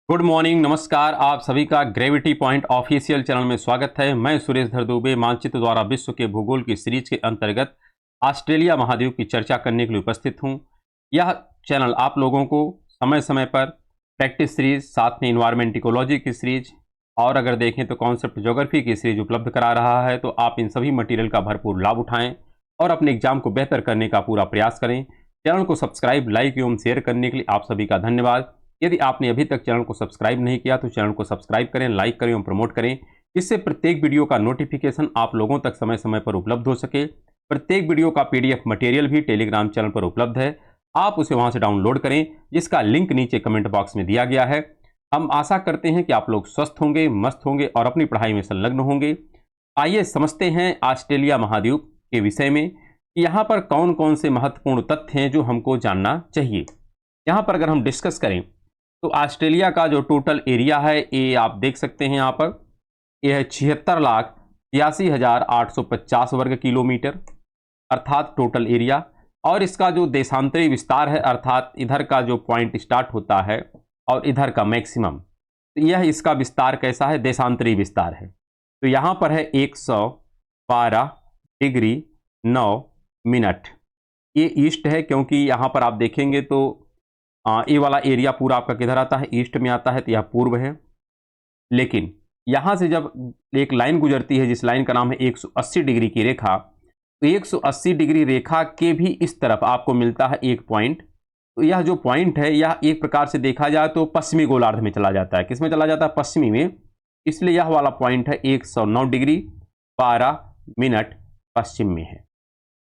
Good morning, नमस्कार। आप सभी का ग्रेविटी पॉइंट ऑफिशियल चैनल में स्वागत है। मैं सुरेश धर दुबे मानचित्र द्वारा विश्व के भूगोल की सीरीज के अंतर्गत ऑस्ट्रेलिया महाद्वीप की चर्चा करने के लिए उपस्थित हूं। यह चैनल आप लोगों को समय समय पर प्रैक्टिस सीरीज, साथ में इन्वायरमेंट इकोलॉजी की सीरीज और अगर देखें तो कॉन्सेप्ट ज्योग्राफी की सीरीज उपलब्ध करा रहा है। तो आप इन सभी मटीरियल का भरपूर लाभ उठाएं और अपने एग्जाम को बेहतर करने का पूरा प्रयास करें। चैनल को सब्सक्राइब, लाइक एवं शेयर करने के लिए आप सभी का धन्यवाद। यदि आपने अभी तक चैनल को सब्सक्राइब नहीं किया तो चैनल को सब्सक्राइब करें, लाइक करें और प्रमोट करें। इससे प्रत्येक वीडियो का नोटिफिकेशन आप लोगों तक समय समय पर उपलब्ध हो सके। प्रत्येक वीडियो का पीडीएफ मटेरियल भी टेलीग्राम चैनल पर उपलब्ध है, आप उसे वहां से डाउनलोड करें, जिसका लिंक नीचे कमेंट बॉक्स में दिया गया है। हम आशा करते हैं कि आप लोग स्वस्थ होंगे, मस्त होंगे और अपनी पढ़ाई में संलग्न होंगे। आइए समझते हैं ऑस्ट्रेलिया महाद्वीप के विषय में कि यहाँ पर कौन कौन से महत्वपूर्ण तथ्य हैं जो हमको जानना चाहिए। यहाँ पर अगर हम डिस्कस करें तो ऑस्ट्रेलिया का जो टोटल एरिया है ये आप देख सकते हैं। यहाँ पर यह है 76,83,850 वर्ग किलोमीटर अर्थात टोटल एरिया। और इसका जो देशांतरी विस्तार है अर्थात इधर का जो पॉइंट स्टार्ट होता है और इधर का मैक्सिमम, तो यह इसका विस्तार कैसा है, देशांतरी विस्तार है। तो यहाँ पर है 112 डिग्री 9 मिनट। ये ईस्ट है, क्योंकि यहाँ पर आप देखेंगे तो ये वाला एरिया पूरा आपका किधर आता है, ईस्ट में आता है, तो यह पूर्व है। लेकिन यहाँ से जब एक लाइन गुजरती है जिस लाइन का नाम है 180 डिग्री की रेखा, तो 180 डिग्री रेखा के भी इस तरफ आपको मिलता है एक पॉइंट। तो यह जो पॉइंट है यह एक प्रकार से देखा जाए तो पश्चिमी गोलार्ध में चला जाता है। किस में चला जाता है? पश्चिमी में। इसलिए यह वाला पॉइंट है 109 डिग्री 12 मिनट पश्चिम में है।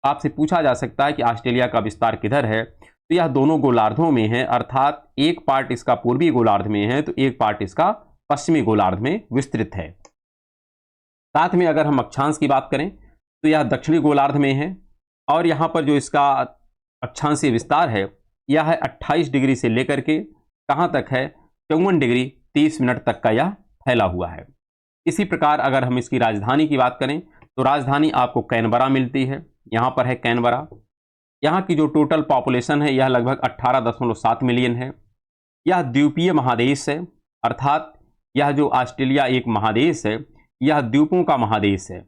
आपसे पूछा जा सकता है कि ऑस्ट्रेलिया का विस्तार किधर है, तो यह दोनों गोलार्धों में है, अर्थात एक पार्ट इसका पूर्वी गोलार्ध में है तो एक पार्ट इसका पश्चिमी गोलार्ध में विस्तृत है। साथ में अगर हम अक्षांश की बात करें तो यह दक्षिणी गोलार्ध में है और यहाँ पर जो इसका अक्षांशीय विस्तार है यह है 28 डिग्री से लेकर के कहाँ तक है, 54 डिग्री 30 मिनट तक का यह फैला हुआ है। इसी प्रकार अगर हम इसकी राजधानी की बात करें तो राजधानी आपको कैनबरा मिलती है। यहाँ पर है कैनबरा। यहाँ की जो टोटल पॉपुलेशन है यह लगभग 18.7 मिलियन है। यह द्वीपीय महादेश है, अर्थात यह जो ऑस्ट्रेलिया एक महादेश है यह द्वीपों का महादेश है।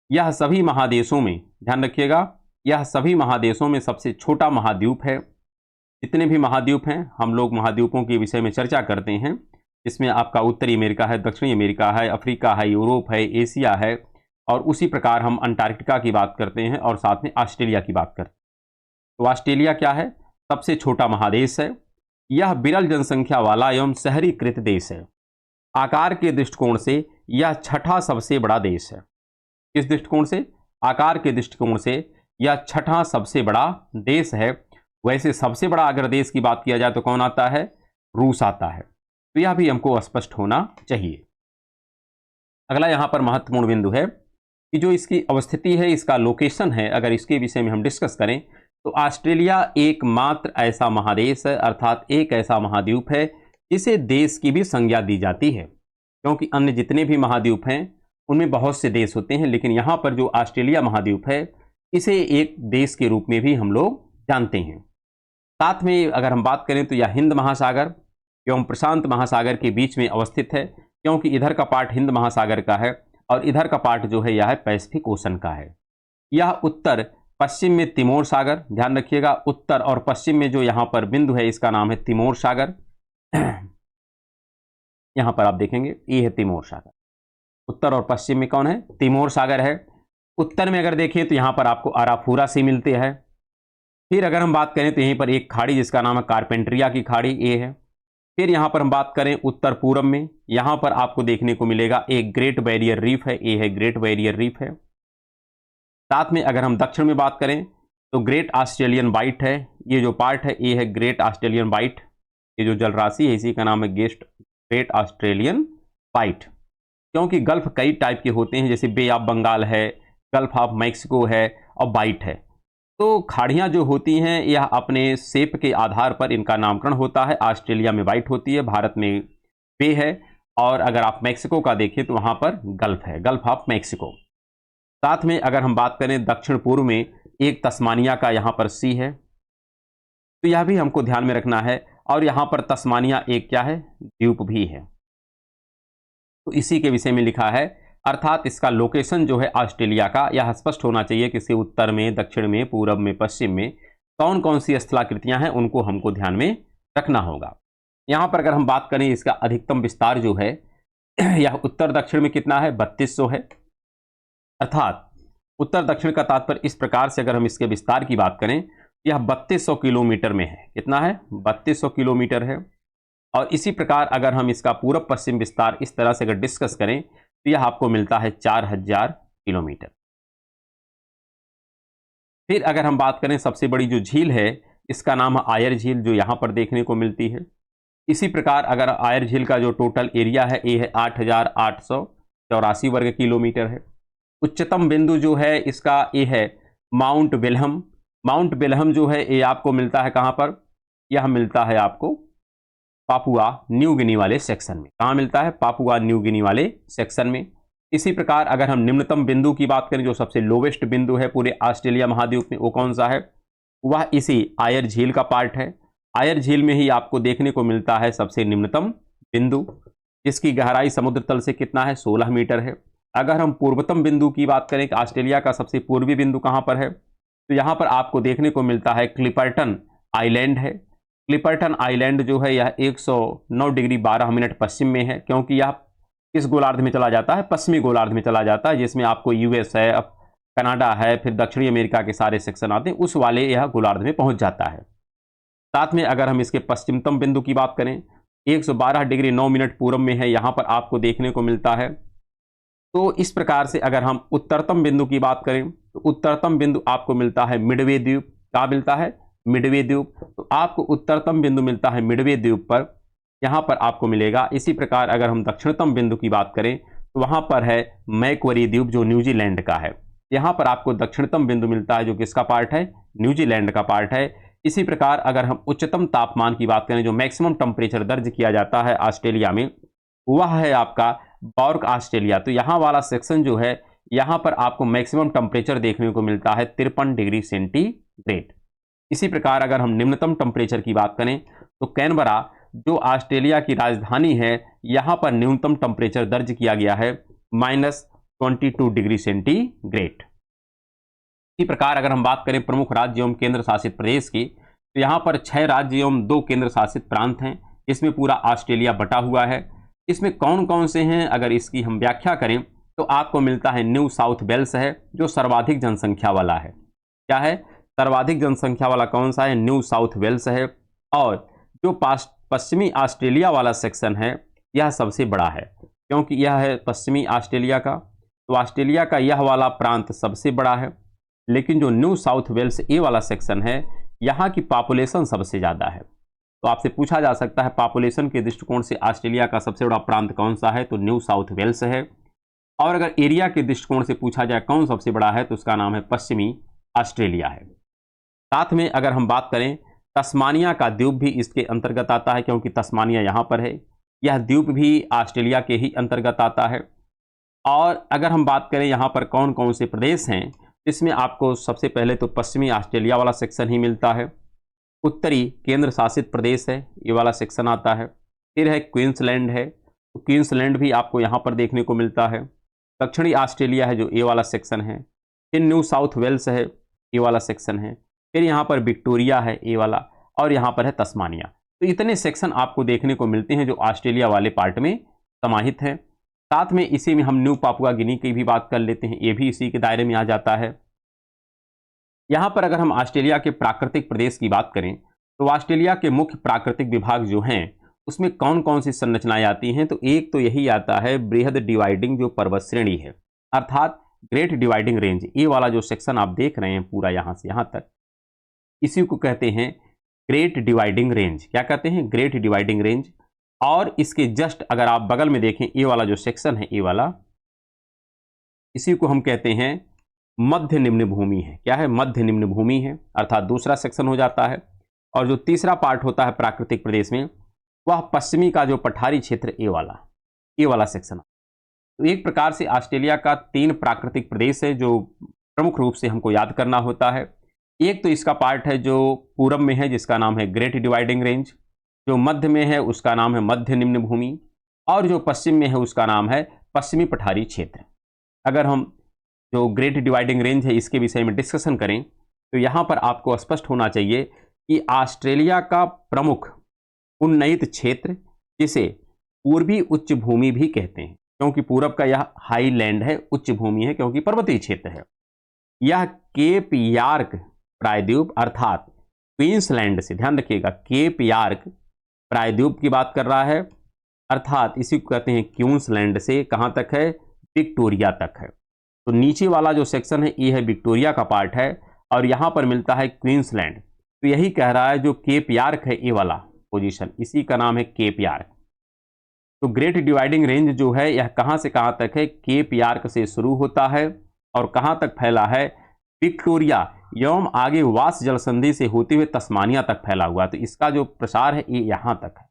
यह सभी महादेशों में, ध्यान रखिएगा, यह सभी महादेशों में सबसे छोटा महाद्वीप है। जितने भी महाद्वीप हैं हम लोग महाद्वीपों के विषय में चर्चा करते हैं, इसमें आपका उत्तरी अमेरिका है, दक्षिणी अमेरिका है, अफ्रीका है, यूरोप है, एशिया है और उसी प्रकार हम अंटार्कटिका की बात करते हैं और साथ में ऑस्ट्रेलिया की बात करते हैं। तो ऑस्ट्रेलिया क्या है? सबसे छोटा महादेश है। यह विरल जनसंख्या वाला एवं शहरीकृत देश है। आकार के दृष्टिकोण से यह छठा सबसे बड़ा देश है। किस दृष्टिकोण से? आकार के दृष्टिकोण से यह छठा सबसे बड़ा देश है। वैसे सबसे बड़ा अगर देश की बात किया जाए तो कौन आता है? रूस आता है। तो यह भी हमको स्पष्ट होना चाहिए। अगला यहाँ पर महत्वपूर्ण बिंदु है कि जो इसकी अवस्थिति है, इसका लोकेशन है, अगर इसके विषय में हम डिस्कस करें तो ऑस्ट्रेलिया एकमात्र ऐसा महादेश है, अर्थात एक ऐसा महाद्वीप है जिसे देश की भी संज्ञा दी जाती है। क्योंकि अन्य जितने भी महाद्वीप हैं उनमें बहुत से देश होते हैं, लेकिन यहाँ पर जो ऑस्ट्रेलिया महाद्वीप है इसे एक देश के रूप में भी हम लोग जानते हैं। साथ में अगर हम बात करें तो यह हिंद महासागर एवं प्रशांत महासागर के बीच में अवस्थित है, क्योंकि इधर का पार्ट हिंद महासागर का है और इधर का पार्ट जो है यह पैसिफिक ओशन का है। यह उत्तर पश्चिम में तिमोर सागर, ध्यान रखिएगा, उत्तर और पश्चिम में जो यहाँ पर बिंदु है इसका नाम है तिमोर सागर। यहाँ पर आप देखेंगे ये है तिमोर सागर। उत्तर और पश्चिम में कौन है? तिमोर सागर है। उत्तर में अगर देखें तो यहाँ पर आपको अराफुरा सी मिलते हैं। फिर अगर हम बात करें तो यहीं पर एक खाड़ी जिसका नाम है कारपेंट्रिया की खाड़ी, ये है। फिर यहाँ पर हम बात करें उत्तर पूर्व में, यहाँ पर आपको देखने को मिलेगा एक ग्रेट बैरियर रीफ है, ये है ग्रेट बैरियर रीफ है। साथ में अगर हम दक्षिण में बात करें तो ग्रेट ऑस्ट्रेलियन वाइट है, ये जो पार्ट है ये है ग्रेट ऑस्ट्रेलियन वाइट। ये जो जलराशि है इसी का नाम है ग्रेट ऑस्ट्रेलियन वाइट। क्योंकि गल्फ कई टाइप के होते हैं, जैसे बे ऑफ बंगाल है, गल्फ ऑफ मैक्सिको है और वाइट है। तो खाड़ियाँ जो होती हैं यह अपने शेप के आधार पर इनका नामकरण होता है। ऑस्ट्रेलिया में वाइट होती है, भारत में बे है और अगर आप मैक्सिको का देखें तो वहाँ पर गल्फ है, गल्फ ऑफ मैक्सिको। साथ में अगर हम बात करें दक्षिण पूर्व में एक तस्मानिया का यहाँ पर सी है, तो यह भी हमको ध्यान में रखना है। और यहाँ पर तस्मानिया एक क्या है, द्वीप भी है। तो इसी के विषय में लिखा है, अर्थात इसका लोकेशन जो है ऑस्ट्रेलिया का यह स्पष्ट होना चाहिए कि इसके उत्तर में, दक्षिण में, पूरब में, पश्चिम में कौन कौन सी स्थलाकृतियां हैं, उनको हमको ध्यान में रखना होगा। यहाँ पर अगर हम बात करें इसका अधिकतम विस्तार जो है यह उत्तर दक्षिण में कितना है, 3200 है। अर्थात उत्तर दक्षिण का तात्पर्य इस प्रकार से अगर हम इसके विस्तार की बात करें, यह 3200 किलोमीटर में है। कितना है, 3200 किलोमीटर है। और इसी प्रकार अगर हम इसका पूरब पश्चिम विस्तार इस तरह से अगर डिस्कस करें तो यह आपको मिलता है 4000 किलोमीटर। फिर अगर हम बात करें सबसे बड़ी जो झील है, इसका नाम है आयर झील, जो यहाँ पर देखने को मिलती है। इसी प्रकार अगर आयर झील का जो टोटल एरिया है ये है 8884 वर्ग किलोमीटर है। उच्चतम बिंदु जो है इसका ये है माउंट बेलहम। माउंट बेलहम जो है ये आपको मिलता है कहाँ पर, यह मिलता है आपको पापुआ न्यू गिनी वाले सेक्शन में। कहाँ मिलता है, पापुआ न्यू गिनी वाले सेक्शन में। इसी प्रकार अगर हम निम्नतम बिंदु की बात करें, जो सबसे लोवेस्ट बिंदु है पूरे ऑस्ट्रेलिया महाद्वीप में, वो कौन सा है, वह इसी आयर झील का पार्ट है। आयर झील में ही आपको देखने को मिलता है सबसे निम्नतम बिंदु, जिसकी गहराई समुद्र तल से कितना है, 16 मीटर है। अगर हम पूर्वतम बिंदु की बात करें कि ऑस्ट्रेलिया का सबसे पूर्वी बिंदु कहाँ पर है, तो यहाँ पर आपको देखने को मिलता है क्लिपर्टन आइलैंड है। क्लिपर्टन आइलैंड जो है यह 109 डिग्री 12 मिनट पश्चिम में है, क्योंकि यह इस गोलार्ध में चला जाता है, पश्चिमी गोलार्ध में चला जाता है, जिसमें आपको यूएस है, कनाडा है, फिर दक्षिणी अमेरिका के सारे सेक्शन आते हैं, उस वाले यह गोलार्ध में पहुंच जाता है। साथ में अगर हम इसके पश्चिमतम बिंदु की बात करें, 112 डिग्री 9 मिनट पूरब में है, यहाँ पर आपको देखने को मिलता है। तो इस प्रकार से अगर हम उत्तरतम बिंदु की बात करें, तो उत्तरतम बिंदु आपको मिलता है मिडवे द्वीप। क्या मिलता है, मिडवे द्वीप। तो आपको उत्तरतम बिंदु मिलता है मिडवे द्वीप पर, यहाँ पर आपको मिलेगा। इसी प्रकार अगर हम दक्षिणतम बिंदु की बात करें तो वहाँ पर है मैक्वरी द्वीप, जो न्यूजीलैंड का है। यहाँ पर आपको दक्षिणतम बिंदु मिलता है, जो किसका पार्ट है, न्यूजीलैंड का पार्ट है। इसी प्रकार अगर हम उच्चतम तापमान की बात करें, जो मैक्सिमम टेम्परेचर दर्ज किया जाता है ऑस्ट्रेलिया में, वह है आपका बॉर्क ऑस्ट्रेलिया। तो यहाँ वाला सेक्शन जो है, यहाँ पर आपको मैक्सिमम टेम्परेचर देखने को मिलता है 53 डिग्री सेंटीग्रेड। इसी प्रकार अगर हम निम्नतम टेम्परेचर की बात करें तो कैनबरा, जो ऑस्ट्रेलिया की राजधानी है, यहाँ पर न्यूनतम टेम्परेचर दर्ज किया गया है -22 डिग्री सेंटीग्रेड। इसी प्रकार अगर हम बात करें प्रमुख राज्य एवं केंद्र शासित प्रदेश की, तो यहाँ पर 6 राज्य एवं 2 केंद्र शासित प्रांत हैं। इसमें पूरा ऑस्ट्रेलिया बटा हुआ है। इसमें कौन कौन से हैं, अगर इसकी हम व्याख्या करें तो आपको मिलता है न्यू साउथ वेल्स है, जो सर्वाधिक जनसंख्या वाला है। क्या है, सर्वाधिक जनसंख्या वाला कौन सा है, न्यू साउथ वेल्स है। और जो पश्चिमी ऑस्ट्रेलिया वाला सेक्शन है, यह सबसे बड़ा है, क्योंकि यह है पश्चिमी ऑस्ट्रेलिया का। तो ऑस्ट्रेलिया का यह वाला प्रांत सबसे बड़ा है। लेकिन जो न्यू साउथ वेल्स ए वाला सेक्शन है, यहाँ की पॉपुलेशन सबसे ज़्यादा है। तो आपसे पूछा जा सकता है पॉपुलेशन के दृष्टिकोण से ऑस्ट्रेलिया का सबसे बड़ा प्रांत कौन सा है, तो न्यू साउथ वेल्स है। और अगर एरिया के दृष्टिकोण से पूछा जाए कौन सबसे बड़ा है, तो उसका नाम है पश्चिमी ऑस्ट्रेलिया है। साथ में अगर हम बात करें, तस्मानिया का द्वीप भी इसके अंतर्गत आता है, क्योंकि तस्मानिया यहाँ पर है। यह द्वीप भी ऑस्ट्रेलिया के ही अंतर्गत आता है। और अगर हम बात करें यहाँ पर कौन कौन से प्रदेश हैं, इसमें आपको सबसे पहले तो पश्चिमी ऑस्ट्रेलिया वाला सेक्शन ही मिलता है। उत्तरी केंद्र शासित प्रदेश है, ये वाला सेक्शन आता है। फिर है क्वींसलैंड है, तो क्वींसलैंड भी आपको यहाँ पर देखने को मिलता है। दक्षिणी ऑस्ट्रेलिया है, जो ए वाला सेक्शन है। फिर न्यू साउथ वेल्स है, ए वाला सेक्शन है। फिर यहाँ पर विक्टोरिया है, ए वाला। और यहाँ पर है तस्मानिया। तो इतने सेक्शन आपको देखने को मिलते हैं जो ऑस्ट्रेलिया वाले पार्ट में समाहित है। साथ में इसी में हम न्यू पापुआ गिनी की भी बात कर लेते हैं, ये भी इसी के दायरे में आ जाता है। यहाँ पर अगर हम ऑस्ट्रेलिया के प्राकृतिक प्रदेश की बात करें, तो ऑस्ट्रेलिया के मुख्य प्राकृतिक विभाग जो हैं, उसमें कौन कौन सी संरचनाएं आती हैं, तो एक तो यही आता है बृहद डिवाइडिंग जो पर्वत श्रेणी है, अर्थात ग्रेट डिवाइडिंग रेंज। ये वाला जो सेक्शन आप देख रहे हैं पूरा यहाँ से यहाँ तक, इसी को कहते हैं ग्रेट डिवाइडिंग रेंज। क्या कहते हैं, ग्रेट डिवाइडिंग रेंज। और इसके जस्ट अगर आप बगल में देखें, ये वाला जो सेक्शन है, ये वाला, इसी को हम कहते हैं मध्य निम्न भूमि है। क्या है, मध्य निम्न भूमि है, अर्थात दूसरा सेक्शन हो जाता है। और जो तीसरा पार्ट होता है प्राकृतिक प्रदेश में, वह पश्चिमी का जो पठारी क्षेत्र, ये वाला सेक्शन। तो एक प्रकार से ऑस्ट्रेलिया का 3 प्राकृतिक प्रदेश है जो प्रमुख रूप से हमको याद करना होता है। एक तो इसका पार्ट है जो पूरब में है, जिसका नाम है ग्रेट डिवाइडिंग रेंज, जो मध्य में है उसका नाम है मध्य निम्न भूमि, और जो पश्चिम में है उसका नाम है पश्चिमी पठारी क्षेत्र। अगर हम जो ग्रेट डिवाइडिंग रेंज है इसके विषय में डिस्कशन करें तो यहाँ पर आपको स्पष्ट होना चाहिए कि ऑस्ट्रेलिया का प्रमुख उन्नयित क्षेत्र, जिसे पूर्वी उच्च भूमि भी कहते हैं, क्योंकि पूरब का यह हाई लैंड है, उच्च भूमि है क्योंकि पर्वतीय क्षेत्र है। यह केप यार्क प्रायद्वीप अर्थात क्वींसलैंड से, ध्यान रखिएगा, केप यार्क प्रायद्वीप की बात कर रहा है, अर्थात इसी को कहते हैं क्वींसलैंड से कहाँ तक है, विक्टोरिया तक है। तो नीचे वाला जो सेक्शन है ये है विक्टोरिया का पार्ट है, और यहाँ पर मिलता है क्वींसलैंड। तो यही कह रहा है जो केप यार्क है ये वाला पोजीशन, इसी का नाम है केप यार्क। तो ग्रेट डिवाइडिंग रेंज जो है यह कहाँ से कहाँ तक है, केप यार्क से शुरू होता है और कहाँ तक फैला है, विक्टोरिया एवं आगे वास जल संधि से होते हुए तस्मानिया तक फैला हुआ। तो इसका जो प्रसार है ये यहाँ तक है,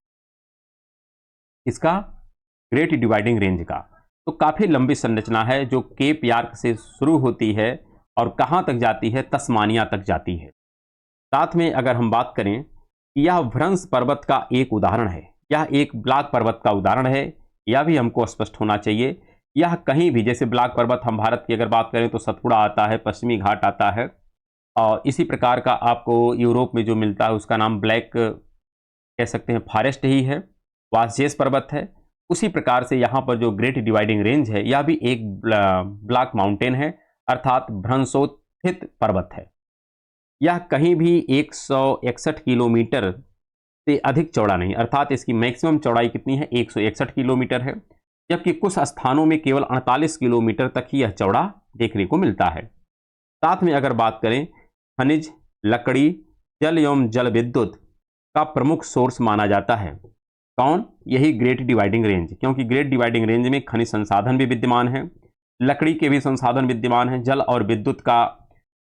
इसका ग्रेट डिवाइडिंग रेंज का। तो काफ़ी लंबी संरचना है जो केप यार्क से शुरू होती है और कहाँ तक जाती है, तस्मानिया तक जाती है। साथ में अगर हम बात करें, यह भ्रंश पर्वत का एक उदाहरण है, यह एक ब्लॉक पर्वत का उदाहरण है, यह भी हमको स्पष्ट होना चाहिए। यह कहीं भी, जैसे ब्लॉक पर्वत हम भारत की अगर बात करें तो सतपुड़ा आता है, पश्चिमी घाट आता है, और इसी प्रकार का आपको यूरोप में जो मिलता है उसका नाम ब्लैक कह सकते हैं, फॉरेस्ट ही है, वासजेस पर्वत है। उसी प्रकार से यहाँ पर जो ग्रेट डिवाइडिंग रेंज है यह भी एक ब्लॉक माउंटेन है, अर्थात भ्रंशोत्थित पर्वत है। यह कहीं भी 161 किलोमीटर से अधिक चौड़ा नहीं, अर्थात इसकी मैक्सिमम चौड़ाई कितनी है, 161 किलोमीटर है, जबकि कुछ स्थानों में केवल 48 किलोमीटर तक ही यह चौड़ा देखने को मिलता है। साथ में अगर बात करें, खनिज, लकड़ी, जल एवं जल विद्युत का प्रमुख सोर्स माना जाता है कौन, यही ग्रेट डिवाइडिंग रेंज, क्योंकि ग्रेट डिवाइडिंग रेंज में खनिज संसाधन भी विद्यमान है, लकड़ी के भी संसाधन विद्यमान है, जल और विद्युत का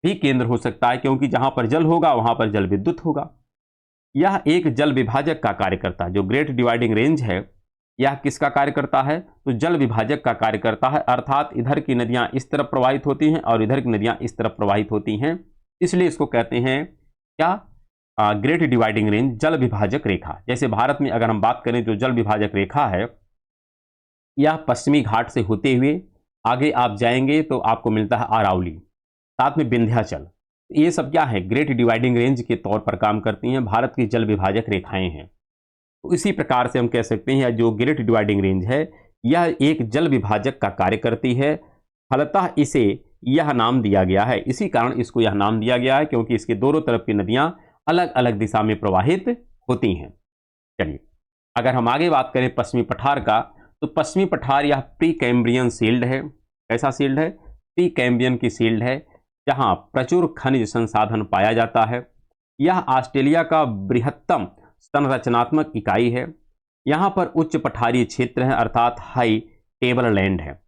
भी केंद्र हो सकता है, क्योंकि जहां पर जल होगा वहां पर जल विद्युत होगा। यह एक जल विभाजक का कार्य करता है, जो ग्रेट डिवाइडिंग रेंज है यह किसका कार्य करता है, तो जल विभाजक का कार्य करता है, अर्थात इधर की नदियां इस तरफ प्रवाहित होती हैं और इधर की नदियां इस तरफ प्रवाहित होती हैं, इसलिए इसको कहते हैं क्या, ग्रेट डिवाइडिंग रेंज, जल विभाजक रेखा। जैसे भारत में अगर हम बात करें जो जल विभाजक रेखा है, यह पश्चिमी घाट से होते हुए आगे आप जाएंगे तो आपको मिलता है अरावली, साथ में विंध्याचल। ये सब क्या है, ग्रेट डिवाइडिंग रेंज के तौर पर काम करती हैं, भारत की जल विभाजक रेखाएं हैं। तो इसी प्रकार से हम कह सकते हैं जो ग्रेट डिवाइडिंग रेंज है यह एक जल विभाजक का कार्य करती है, फलतः इसे यह नाम दिया गया है, इसी कारण इसको यह नाम दिया गया है क्योंकि इसके दोनों तरफ की नदियां अलग अलग दिशा में प्रवाहित होती हैं। चलिए अगर हम आगे बात करें पश्चिमी पठार का, तो पश्चिमी पठार यह प्री कैम्ब्रियन शील्ड है। कैसा शील्ड है, प्री कैम्ब्रियन की शील्ड है, जहां प्रचुर खनिज संसाधन पाया जाता है। यह ऑस्ट्रेलिया का बृहत्तम संरचनात्मक इकाई है। यहाँ पर उच्च पठारीय क्षेत्र है, अर्थात हाई टेबल लैंड है।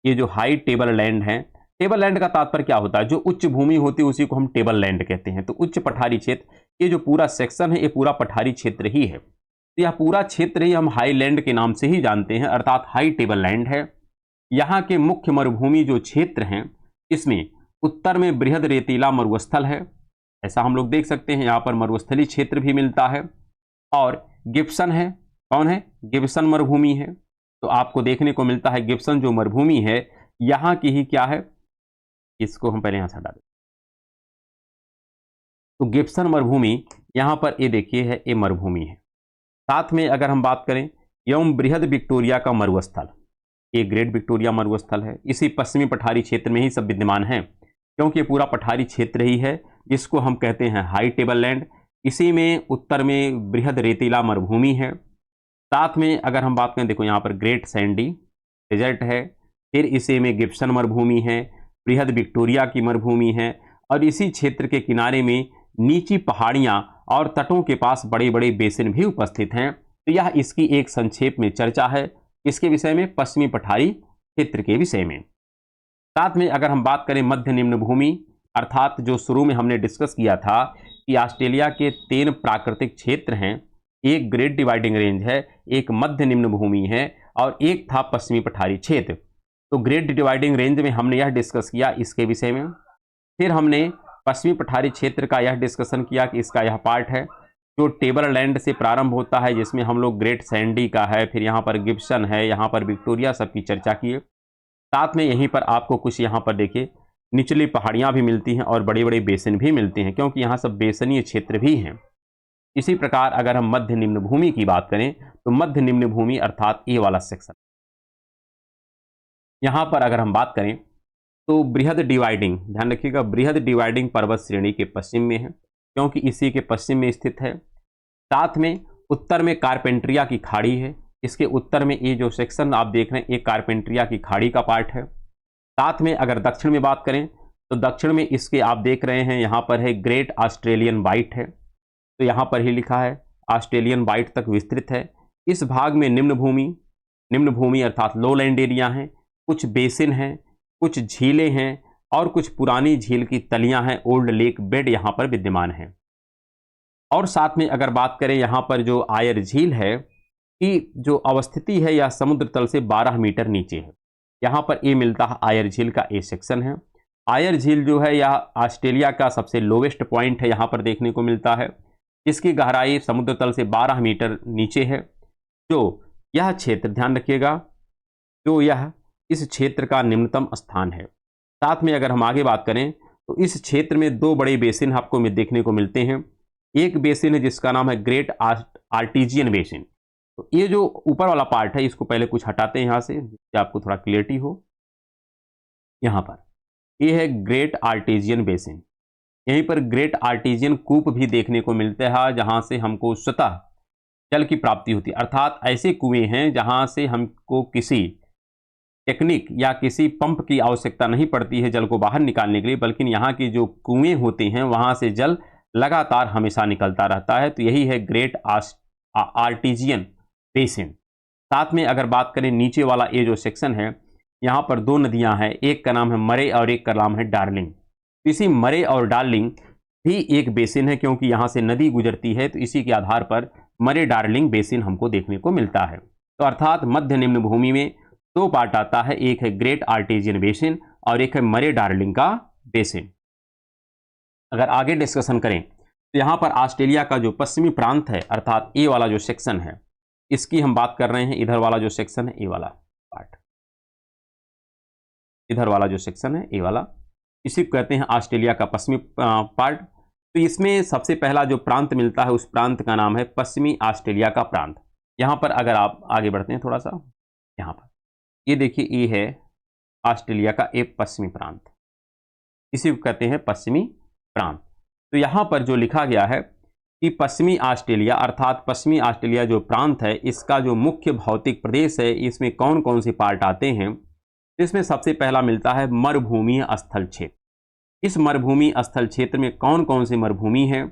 ये जो हाई टेबल लैंड है, टेबल लैंड का तात्पर्य क्या होता है, जो उच्च भूमि होती है उसी को हम टेबल लैंड कहते हैं। तो उच्च पठारी क्षेत्र, ये जो पूरा सेक्शन है ये पूरा पठारी क्षेत्र ही है। तो यह पूरा क्षेत्र ही हम हाई लैंड के नाम से ही जानते हैं, अर्थात हाई टेबल लैंड है। यहाँ के मुख्य मरुभूमि जो क्षेत्र हैं, इसमें उत्तर में बृहद रेतीला मरुस्थल है, ऐसा हम लोग देख सकते हैं। यहाँ पर मरुस्थली क्षेत्र भी मिलता है, और गिब्सन है, कौन है, गिब्सन मरुभूमि है। तो आपको देखने को मिलता है गिब्सन जो मरुभूमि है यहाँ की ही क्या है, इसको हम पहले यहाँ से हटा दें। तो गिब्सन मरुभूमि यहाँ पर ये देखिए है, ये मरुभूमि है। साथ में अगर हम बात करें एवं बृहद विक्टोरिया का मरुस्थल, ये ग्रेट विक्टोरिया मरुस्थल है, इसी पश्चिमी पठारी क्षेत्र में ही सब विद्यमान है, क्योंकि ये पूरा पठारी क्षेत्र ही है जिसको हम कहते हैं हाई टेबल लैंड। इसी में उत्तर में बृहद रेतीला मरुभूमि है। साथ में अगर हम बात करें, देखो यहाँ पर ग्रेट सैंडी डेजर्ट है, फिर इसी में गिब्सन मरुभूमि है, बृहद विक्टोरिया की मरुभूमि है, और इसी क्षेत्र के किनारे में नीची पहाड़ियाँ और तटों के पास बड़े बड़े बेसिन भी उपस्थित हैं। तो यह इसकी एक संक्षेप में चर्चा है, इसके विषय में, पश्चिमी पठारी क्षेत्र के विषय में। साथ में अगर हम बात करें मध्य निम्न भूमि, अर्थात जो शुरू में हमने डिस्कस किया था कि ऑस्ट्रेलिया के 3 प्राकृतिक क्षेत्र हैं, एक ग्रेट डिवाइडिंग रेंज है, एक मध्य निम्न भूमि है और एक था पश्चिमी पठारी क्षेत्र। तो ग्रेट डिवाइडिंग रेंज में हमने यह डिस्कस किया इसके विषय में, फिर हमने पश्चिमी पठारी क्षेत्र का यह डिस्कशन किया कि इसका यह पार्ट है, जो टेबल लैंड से प्रारंभ होता है, जिसमें हम लोग ग्रेट सैंडी का है, फिर यहाँ पर गिब्सन है, यहाँ पर विक्टोरिया सब की चर्चा किए। साथ में यहीं पर आपको कुछ यहाँ पर देखिए निचली पहाड़ियाँ भी मिलती हैं और बड़े बड़े बेसिन भी मिलते हैं, क्योंकि यहाँ सब बेसनीय क्षेत्र भी हैं। इसी प्रकार अगर हम मध्य निम्न भूमि की बात करें तो मध्य निम्न भूमि अर्थात ए वाला सेक्शन, यहाँ पर अगर हम बात करें तो बृहद डिवाइडिंग, ध्यान रखिएगा, बृहद डिवाइडिंग पर्वत श्रेणी के पश्चिम में है, क्योंकि इसी के पश्चिम में स्थित है। साथ में उत्तर में कारपेंट्रिया की खाड़ी है, इसके उत्तर में ये जो सेक्शन आप देख रहे हैं ये कारपेंट्रिया की खाड़ी का पार्ट है। साथ में अगर दक्षिण में बात करें तो दक्षिण में इसके आप देख रहे हैं यहाँ पर है ग्रेट ऑस्ट्रेलियन वाइट है, तो यहाँ पर ही लिखा है ऑस्ट्रेलियन वाइट तक विस्तृत है। इस भाग में निम्न भूमि अर्थात लोलैंड एरिया है, कुछ बेसिन हैं, कुछ झीलें हैं और कुछ पुरानी झील की तलियां हैं, ओल्ड लेक बेड यहाँ पर विद्यमान है। और साथ में अगर बात करें यहाँ पर जो आयर झील है कि जो अवस्थिति है यह समुद्र तल से 12 मीटर नीचे है, यहाँ पर ये मिलता है आयर झील का ए सेक्शन है। आयर झील जो है यह ऑस्ट्रेलिया का सबसे लोवेस्ट पॉइंट है, यहाँ पर देखने को मिलता है, जिसकी गहराई समुद्र तल से 12 मीटर नीचे है। जो यह क्षेत्र, ध्यान रखिएगा, जो यह इस क्षेत्र का निम्नतम स्थान है। साथ में अगर हम आगे बात करें तो इस क्षेत्र में दो बड़े बेसिन आपको देखने को मिलते हैं। एक बेसिन है जिसका नाम है ग्रेट आर्टिजियन बेसिन, तो ये जो ऊपर वाला पार्ट है इसको पहले कुछ हटाते हैं यहाँ से, जिससे आपको थोड़ा क्लियरिटी हो। यहाँ पर ये है ग्रेट आर्टिजियन बेसिन, यहीं पर ग्रेट आर्टिजियन कूप भी देखने को मिलते हैं, जहाँ से हमको स्वतः जल की प्राप्ति होती है। अर्थात ऐसे कुएं हैं जहाँ से हमको किसी टेक्निक या किसी पंप की आवश्यकता नहीं पड़ती है जल को बाहर निकालने के लिए, बल्कि यहाँ की जो कुएं होते हैं वहाँ से जल लगातार हमेशा निकलता रहता है। तो यही है ग्रेट आर्टिजियन बेसिन। साथ में अगर बात करें नीचे वाला ये जो सेक्शन है, यहाँ पर दो नदियाँ हैं, एक का नाम है मरे और एक का नाम है डार्लिंग। इसी मरे और डार्लिंग भी एक बेसिन है, क्योंकि यहाँ से नदी गुजरती है, तो इसी के आधार पर मरे डार्लिंग बेसिन हमको देखने को मिलता है। तो अर्थात मध्य निम्न भूमि में दो पार्ट आता है, एक है ग्रेट आर्टिजियन बेसिन और एक है मरे डार्लिंग का बेसिन। अगर आगे डिस्कशन करें तो यहाँ पर ऑस्ट्रेलिया का जो पश्चिमी प्रांत है अर्थात ए वाला जो सेक्शन है, इसकी हम बात कर रहे हैं। इधर वाला जो सेक्शन है ए वाला पार्ट, इधर वाला जो सेक्शन है ए वाला, इसी को कहते हैं ऑस्ट्रेलिया का पश्चिमी पार्ट। तो इसमें सबसे पहला जो प्रांत मिलता है उस प्रांत का नाम है पश्चिमी ऑस्ट्रेलिया का प्रांत। यहाँ पर अगर आप आगे बढ़ते हैं थोड़ा सा, यहाँ पर ये देखिए ये है ऑस्ट्रेलिया का एक पश्चिमी प्रांत, इसी को कहते हैं पश्चिमी प्रांत। तो यहाँ पर जो लिखा गया है कि पश्चिमी ऑस्ट्रेलिया अर्थात पश्चिमी ऑस्ट्रेलिया जो प्रांत है, इसका जो मुख्य भौतिक प्रदेश है, इसमें कौन कौन से पार्ट आते हैं। इसमें सबसे पहला मिलता है मरुभूमि स्थल क्षेत्र। इस मरुभूमि स्थल क्षेत्र में कौन कौन सी मरुभूमि है,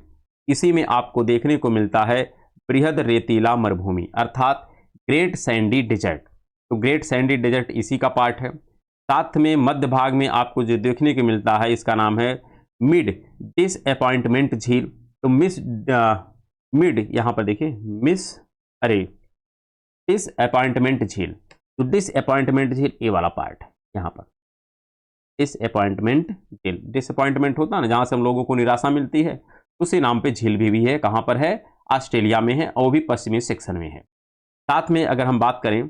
इसी में आपको देखने को मिलता है बृहद रेतीला मरुभूमि अर्थात ग्रेट सैंडी डेजर्ट। तो ग्रेट सैंडी डेजर्ट इसी का पार्ट है। साथ में मध्य भाग में आपको जो देखने को मिलता है इसका नाम है मिड डिसअपॉइंटमेंट झील। तो मिड यहाँ पर देखिए डिसअपॉइंटमेंट झील, तो डिसअपॉइंटमेंट झील ये वाला पार्ट है। यहाँ पर डिसअपॉइंटमेंट झील, डिसअपॉइंटमेंट होता है ना जहाँ से हम लोगों को निराशा मिलती है, उसी नाम पे झील भी है। कहाँ पर है, ऑस्ट्रेलिया में है और भी पश्चिमी सेक्शन में है। साथ में अगर हम बात करें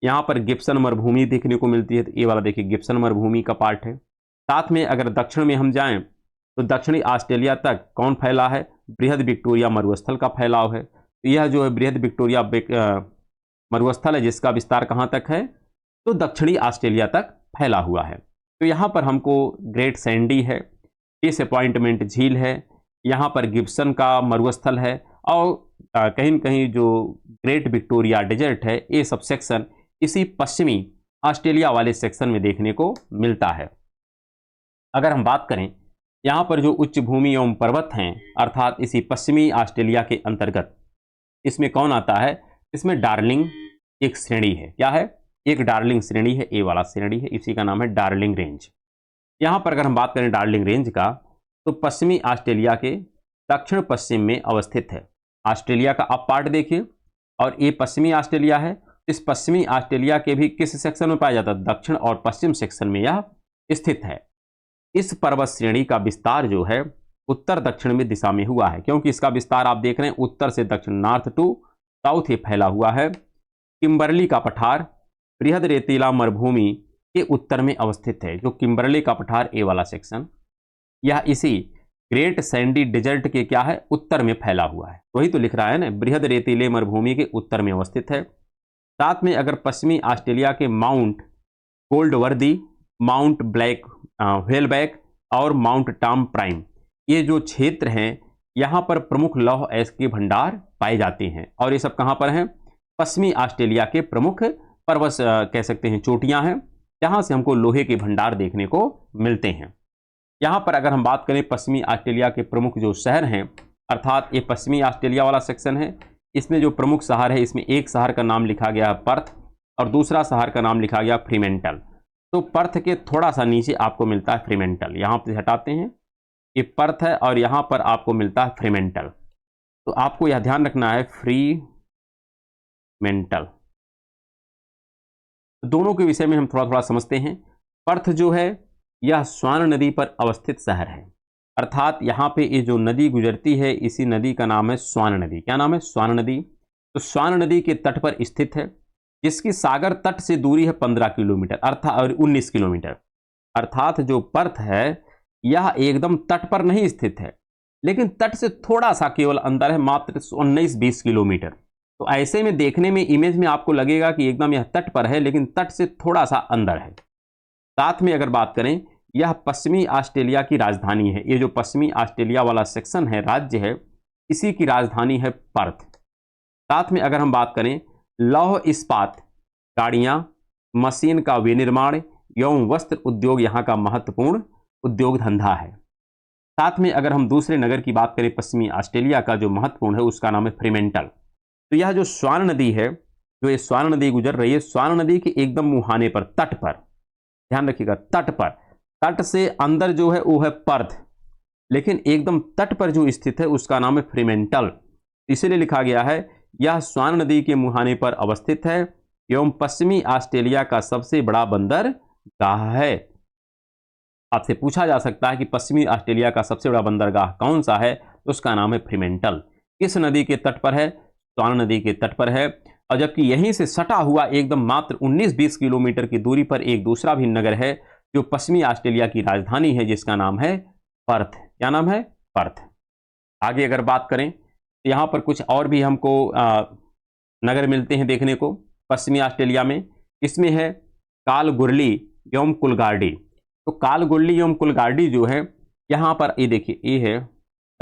यहाँ पर गिब्सन मरुभूमि देखने को मिलती है, तो ये वाला देखिए गिब्सन मरुभूमि का पार्ट है। साथ में अगर दक्षिण में हम जाएं तो दक्षिणी ऑस्ट्रेलिया तक कौन फैला है, बृहद विक्टोरिया मरुस्थल का फैलाव है। तो यह जो है बृहद विक्टोरिया मरुस्थल है, जिसका विस्तार कहाँ तक है, तो दक्षिणी ऑस्ट्रेलिया तक फैला हुआ है। तो यहाँ पर हमको ग्रेट सैंडी है, डिसअपॉइंटमेंट झील है, यहाँ पर गिब्सन का मरुस्थल है और कहीं न कहीं जो ग्रेट विक्टोरिया डेजर्ट है, ये सब सेक्शन इसी पश्चिमी ऑस्ट्रेलिया वाले सेक्शन में देखने को मिलता है। अगर हम बात करें यहाँ पर जो उच्च भूमि एवं पर्वत हैं अर्थात इसी पश्चिमी ऑस्ट्रेलिया के अंतर्गत, इसमें कौन आता है, इसमें डार्लिंग एक श्रेणी है। क्या है, एक डार्लिंग श्रेणी है, ए वाला श्रेणी है, इसी का नाम है डार्लिंग रेंज। यहाँ पर अगर हम बात करें डार्लिंग रेंज का, तो पश्चिमी ऑस्ट्रेलिया के दक्षिण पश्चिम में अवस्थित है। ऑस्ट्रेलिया का अब पार्ट देखिए और ये पश्चिमी ऑस्ट्रेलिया है। इस पश्चिमी ऑस्ट्रेलिया के भी किस सेक्शन में पाया जाता है, दक्षिण और पश्चिम सेक्शन में यह स्थित है। इस पर्वत श्रेणी का विस्तार जो है उत्तर दक्षिण में दिशा में हुआ है, क्योंकि इसका विस्तार आप देख रहे हैं उत्तर से दक्षिण, नॉर्थ टू साउथ ये फैला हुआ है। किम्बर्ली का पठार बृहद रेतीला मरुभूमि के उत्तर में अवस्थित है। जो किम्बर्ली का पठार ए वाला सेक्शन, यह इसी ग्रेट सैंडी डेजर्ट के क्या है, उत्तर में फैला हुआ है। वही तो लिख रहा है ना, बृहद रेतीले मरुभूमि के उत्तर में अवस्थित है। साथ में अगर पश्चिमी ऑस्ट्रेलिया के माउंट गोल्डवर्दी, माउंट ब्लैक व्हेलबैक और माउंट टॉम प्राइम, ये जो क्षेत्र हैं यहाँ पर प्रमुख लौह अयस्क के भंडार पाए जाते हैं। और ये सब कहाँ पर हैं, पश्चिमी ऑस्ट्रेलिया के प्रमुख पर्वत कह सकते हैं, चोटियाँ हैं, जहाँ से हमको लोहे के भंडार देखने को मिलते हैं। यहाँ पर अगर हम बात करें पश्चिमी ऑस्ट्रेलिया के प्रमुख जो शहर हैं, अर्थात ये पश्चिमी ऑस्ट्रेलिया वाला सेक्शन है, इसमें जो प्रमुख शहर है, इसमें एक शहर का नाम लिखा गया है पर्थ और दूसरा शहर का नाम लिखा गया फ्रीमेंटल। तो पर्थ के थोड़ा सा नीचे आपको मिलता है फ्रीमेंटल, यहाँ पे हटाते हैं, ये पर्थ है और यहाँ पर आपको मिलता है फ्रीमेंटल। तो आपको यह ध्यान रखना है फ्रीमेंटल। दोनों के विषय में हम थोड़ा थोड़ा समझते हैं। पर्थ जो है यह स्वान नदी पर अवस्थित शहर है, अर्थात यहाँ पे ये जो नदी गुजरती है, इसी नदी का नाम है स्वान नदी। क्या नाम है, स्वान नदी। तो स्वान नदी के तट पर स्थित है, जिसकी सागर तट से दूरी है 15 किलोमीटर अर्थात और 19 किलोमीटर। अर्थात जो पर्थ है यह एकदम तट पर नहीं स्थित है, लेकिन तट से थोड़ा सा केवल अंदर है, मात्र 19-20 किलोमीटर। तो ऐसे में देखने में इमेज में आपको लगेगा कि एकदम यह तट पर है, लेकिन तट से थोड़ा सा अंदर है। साथ में अगर बात करें, यह पश्चिमी ऑस्ट्रेलिया की राजधानी है। ये जो पश्चिमी ऑस्ट्रेलिया वाला सेक्शन है, राज्य है, इसी की राजधानी है पर्थ। साथ में अगर हम बात करें, लौह इस्पात, गाड़ियां, मशीन का विनिर्माण एवं वस्त्र उद्योग यहाँ का महत्वपूर्ण उद्योग धंधा है। साथ में अगर हम दूसरे नगर की बात करें पश्चिमी ऑस्ट्रेलिया का जो महत्वपूर्ण है, उसका नाम है फ्रीमेंटल। तो यह जो स्वान नदी है, जो ये स्वान नदी गुजर रही है, स्वान नदी के एकदम मुहाने पर, तट पर, ध्यान रखिएगा, तट पर, तट से अंदर जो है वो है पर्थ, लेकिन एकदम तट पर जो स्थित है उसका नाम है फ्रीमेंटल। इसीलिए लिखा गया है यह स्वान नदी के मुहाने पर अवस्थित है एवं पश्चिमी ऑस्ट्रेलिया का सबसे बड़ा बंदरगाह है। आपसे पूछा जा सकता है कि पश्चिमी ऑस्ट्रेलिया का सबसे बड़ा बंदरगाह कौन सा है, तो उसका नाम है फ्रीमेंटल। किस नदी के तट पर है, स्वान नदी के तट पर है। और जबकि यहीं से सटा हुआ एकदम मात्र 19-20 किलोमीटर की दूरी पर एक दूसरा भी नगर है जो पश्चिमी ऑस्ट्रेलिया की राजधानी है, जिसका नाम है पर्थ। क्या नाम है, पर्थ। आगे अगर बात करें तो यहाँ पर कुछ और भी हमको नगर मिलते हैं देखने को पश्चिमी ऑस्ट्रेलिया में। इसमें है कालगुरली एवं कुलगार्डी। तो कालगुरली एवं कुलगार्डी जो है, यहाँ पर ये देखिए, ये है